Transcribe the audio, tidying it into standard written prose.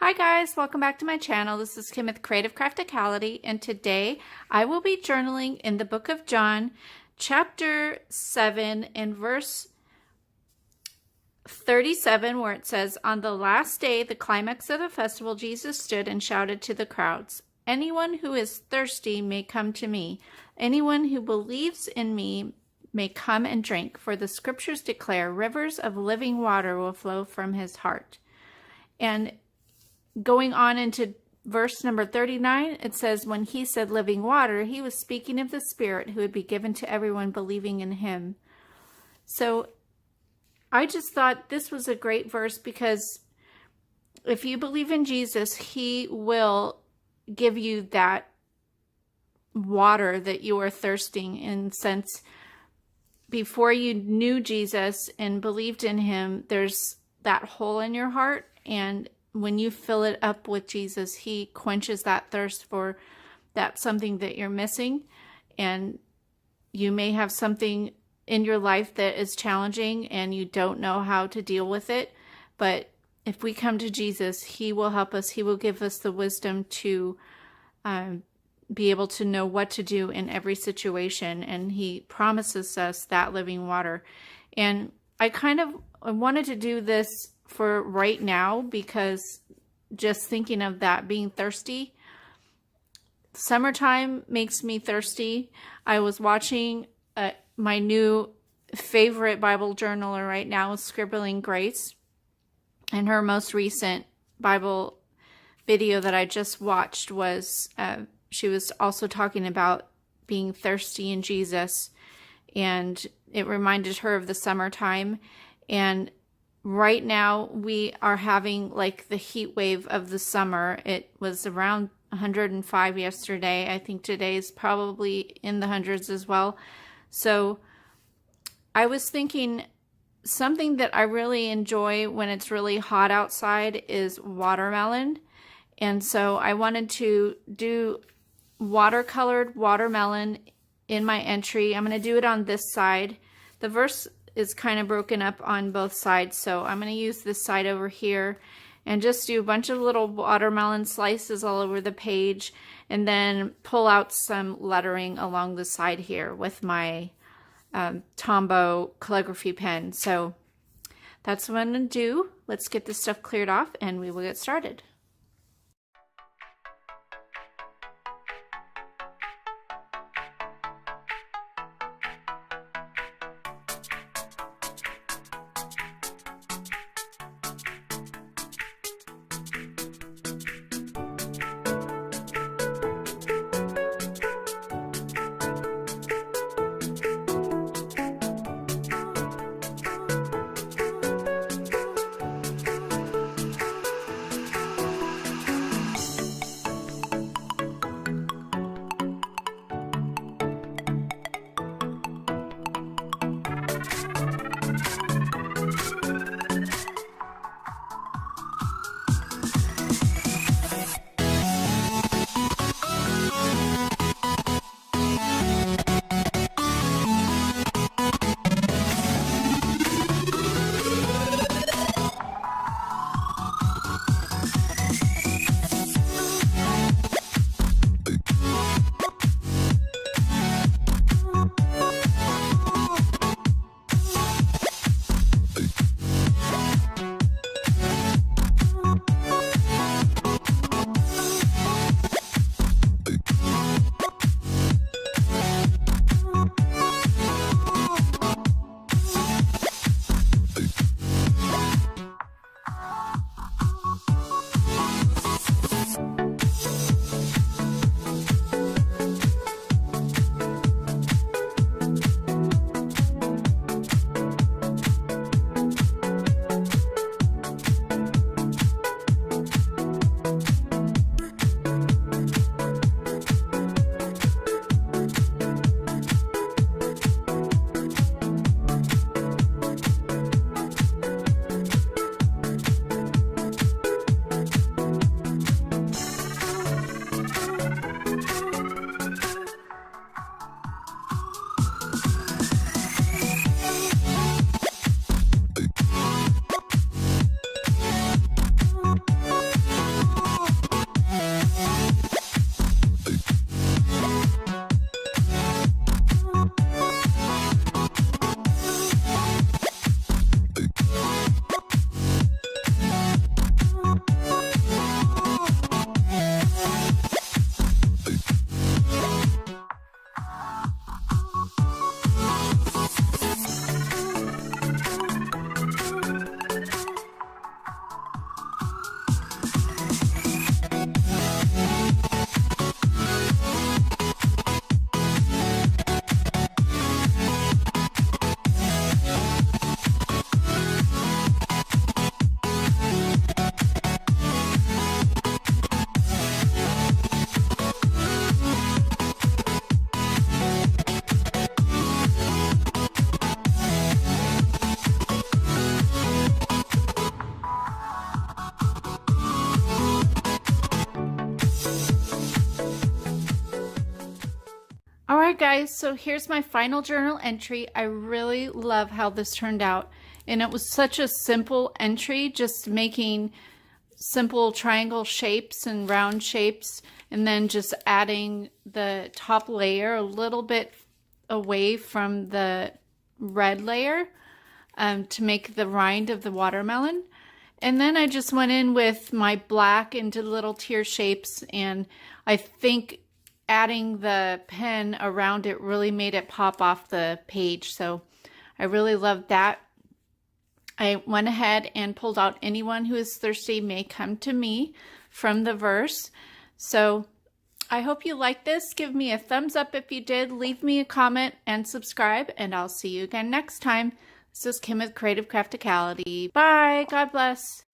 Hi guys, welcome back to my channel. This is Kim with Creative Crafticality, and today I will be journaling in the book of John, chapter 7 and verse 37, where it says, "On the last day, the climax of the festival, Jesus stood and shouted to the crowds, 'Anyone who is thirsty may come to me. Anyone who believes in me may come and drink, for the scriptures declare rivers of living water will flow from his heart.'" And going on into verse number 39, it says, when he said living water, he was speaking of the Spirit who would be given to everyone believing in him. So I just thought this was a great verse, because if you believe in Jesus, he will give you that water that you are thirsting in. Since before you knew Jesus and believed in him, there's that hole in your heart, and when you fill it up with Jesus, he quenches that thirst for that something that you're missing. And you may have something in your life that is challenging and you don't know how to deal with it. But if we come to Jesus, he will help us. He will give us the wisdom to be able to know what to do in every situation. And he promises us that living water. And I wanted to do this for right now, because just thinking of that, being thirsty, summertime makes me thirsty. I was watching my new favorite Bible journaler right now is Scribbling Grace, and her most recent Bible video that I just watched was she was also talking about being thirsty in Jesus, and it reminded her of the summertime. And right now we are having like the heat wave of the summer. It was around 105 yesterday. I think today is probably in the hundreds as well. So I was thinking something that I really enjoy when it's really hot outside is watermelon. And so I wanted to do watercolored watermelon in my entry. I'm going to do it on this side. The verse is kind of broken up on both sides, so I'm going to use this side over here and just do a bunch of little watermelon slices all over the page, and then pull out some lettering along the side here with my Tombow calligraphy pen. So that's what I'm going to do. Let's get this stuff cleared off and we will get started. Alright guys, so here's my final journal entry. I really love how this turned out. And it was such a simple entry, just making simple triangle shapes and round shapes, and then just adding the top layer a little bit away from the red layer to make the rind of the watermelon. And then I just went in with my black into little tear shapes, and I think adding the pen around it really made it pop off the page. So I really loved that. I went ahead and pulled out anyone who is thirsty may come to me from the verse. So I hope you liked this. Give me a thumbs up if you did. Leave me a comment and subscribe, and I'll see you again next time. This is Kim with Creative Crafticality. Bye. God bless.